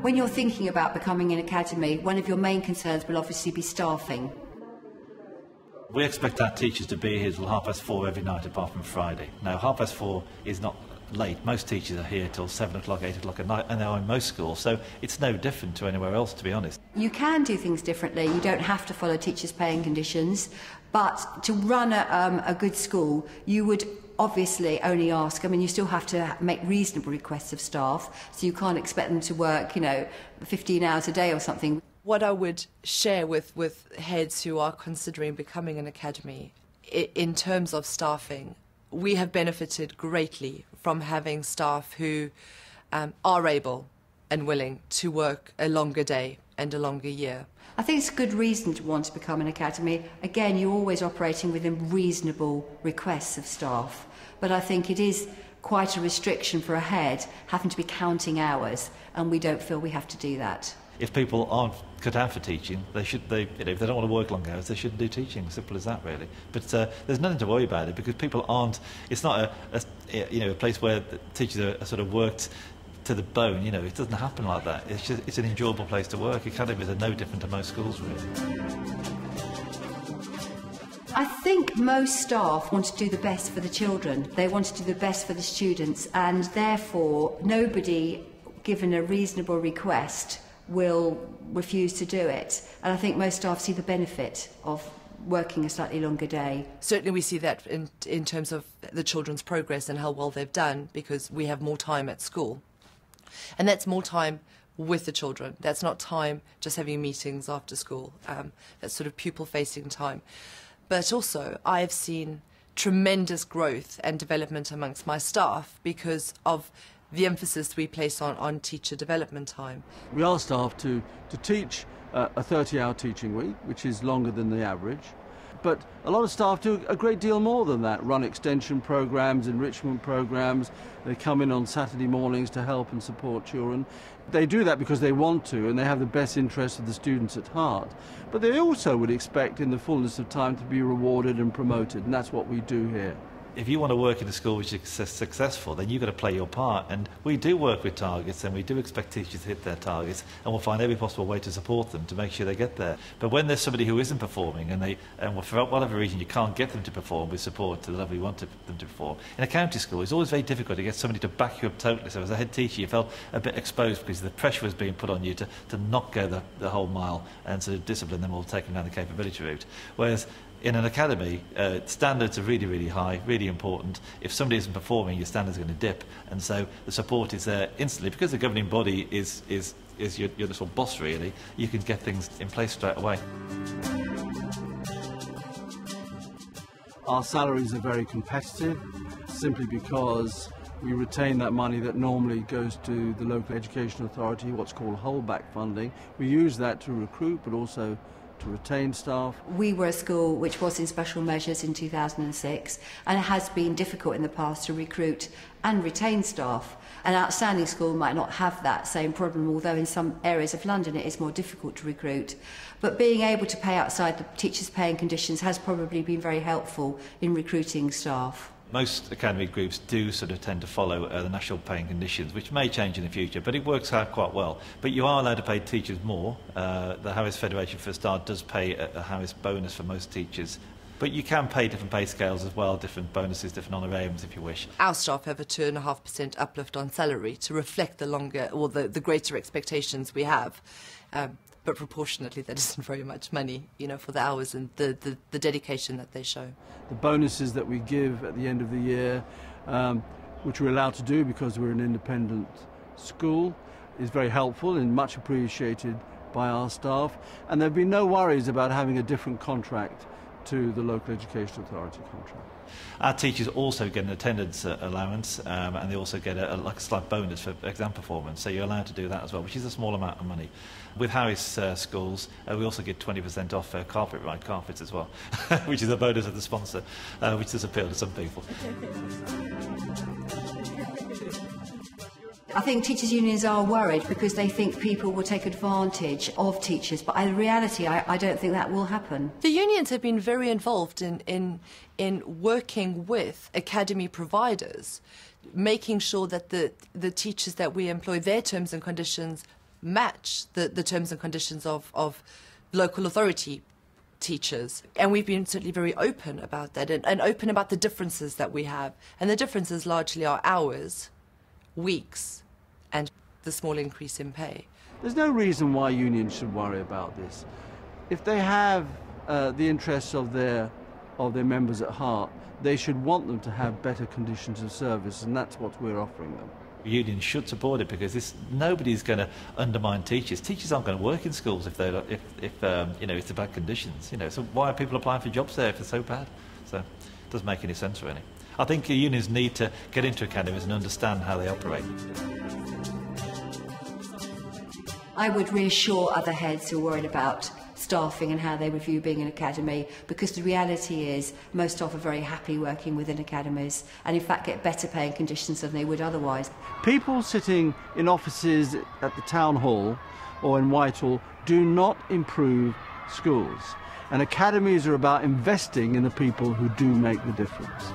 When you're thinking about becoming an academy, one of your main concerns will obviously be staffing. We expect our teachers to be here till 4:30 every night apart from Friday. Now, 4:30 is not late. Most teachers are here till 7 o'clock, 8 o'clock at night, and they are in most schools, so it's no different to anywhere else, to be honest. You can do things differently. You don't have to follow teachers' paying conditions, but to run a good school, you would obviously only ask, I mean, you still have to make reasonable requests of staff, so you can't expect them to work, 15 hours a day or something. What I would share with heads who are considering becoming an academy, in terms of staffing, we have benefited greatly from having staff who are able and willing to work a longer day and a longer year. I think it's a good reason to want to become an academy. Again, you're always operating within reasonable requests of staff, but I think it is quite a restriction for a head having to be counting hours, and we don't feel we have to do that. If people aren't cut out for teaching, if they don't want to work long hours, they shouldn't do teaching. Simple as that, really. But there's nothing to worry about it, because people aren't. It's not a place where the teachers are sort of worked to the bone. It doesn't happen like that. It's an enjoyable place to work. Academies are no different to most schools, really. I think most staff want to do the best for the children. They want to do the best for the students, and therefore nobody, given a reasonable request, will refuse to do it. And I think most staff see the benefit of working a slightly longer day. Certainly we see that in terms of the children's progress and how well they've done, because we have more time at school. And that's more time with the children. That's not time just having meetings after school. That's sort of pupil-facing time. But also, I've seen tremendous growth and development amongst my staff because of the emphasis we place on teacher development time. We are staffed to teach a 30-hour teaching week, which is longer than the average. But a lot of staff do a great deal more than that, run extension programs, enrichment programs. They come in on Saturday mornings to help and support children. They do that because they want to, and they have the best interests of the students at heart. But they also would expect in the fullness of time to be rewarded and promoted, and that's what we do here. If you want to work in a school which is successful, then you've got to play your part. And we do work with targets, and we do expect teachers to hit their targets, and we'll find every possible way to support them to make sure they get there. But when there's somebody who isn't performing, and for whatever reason you can't get them to perform with support to the level you want them to perform, in a county school it's always very difficult to get somebody to back you up totally. So as a head teacher, you felt a bit exposed because the pressure was being put on you to not go the whole mile and sort of discipline them or take them down the capability route. Whereas in an academy, standards are really, really high, really important. If somebody isn't performing, your standards are going to dip, and so the support is there instantly. Because the governing body is your sort of boss, really, you can get things in place straight away. Our salaries are very competitive, simply because we retain that money that normally goes to the local education authority, what's called holdback funding. We use that to recruit, but also to retain staff. We were a school which was in special measures in 2006, and it has been difficult in the past to recruit and retain staff. An outstanding school might not have that same problem, although in some areas of London it is more difficult to recruit. But being able to pay outside the teachers' paying conditions has probably been very helpful in recruiting staff. Most academy groups do sort of tend to follow the national paying conditions, which may change in the future, but it works out quite well. But you are allowed to pay teachers more. The Harris Federation, for a start, does pay a Harris bonus for most teachers. But you can pay different pay scales as well, different bonuses, different honorariums if you wish. Our staff have a 2.5% uplift on salary to reflect the greater expectations we have. But proportionately, that isn't very much money, for the hours and the dedication that they show. The bonuses that we give at the end of the year, which we're allowed to do because we're an independent school, is very helpful and much appreciated by our staff. And there have been no worries about having a different contract to the local education authority contract. Our teachers also get an attendance allowance, and they also get a slight bonus for exam performance, so you're allowed to do that as well, which is a small amount of money. With Harris schools, we also get 20% off carpet ride carpets as well, which is a bonus of the sponsor, which does appeal to some people. I think teachers' unions are worried because they think people will take advantage of teachers, but in reality I don't think that will happen. The unions have been very involved in working with academy providers, making sure that the teachers that we employ, their terms and conditions match the terms and conditions of local authority teachers. And we've been certainly very open about that and open about the differences that we have. And the differences largely are hours, weeks, and the small increase in pay. There's no reason why unions should worry about this. If they have the interests of their members at heart, they should want them to have better conditions of service, and that's what we're offering them. Unions should support it because nobody's going to undermine teachers. Teachers aren't going to work in schools if it's bad conditions. So why are people applying for jobs there if they're so bad? So it doesn't make any sense really. I think unions need to get into academies and understand how they operate. I would reassure other heads who are worried about staffing and how they would view being an academy, because the reality is most staff are very happy working within academies and in fact get better paying conditions than they would otherwise. People sitting in offices at the town hall or in Whitehall do not improve schools, and academies are about investing in the people who do make the difference.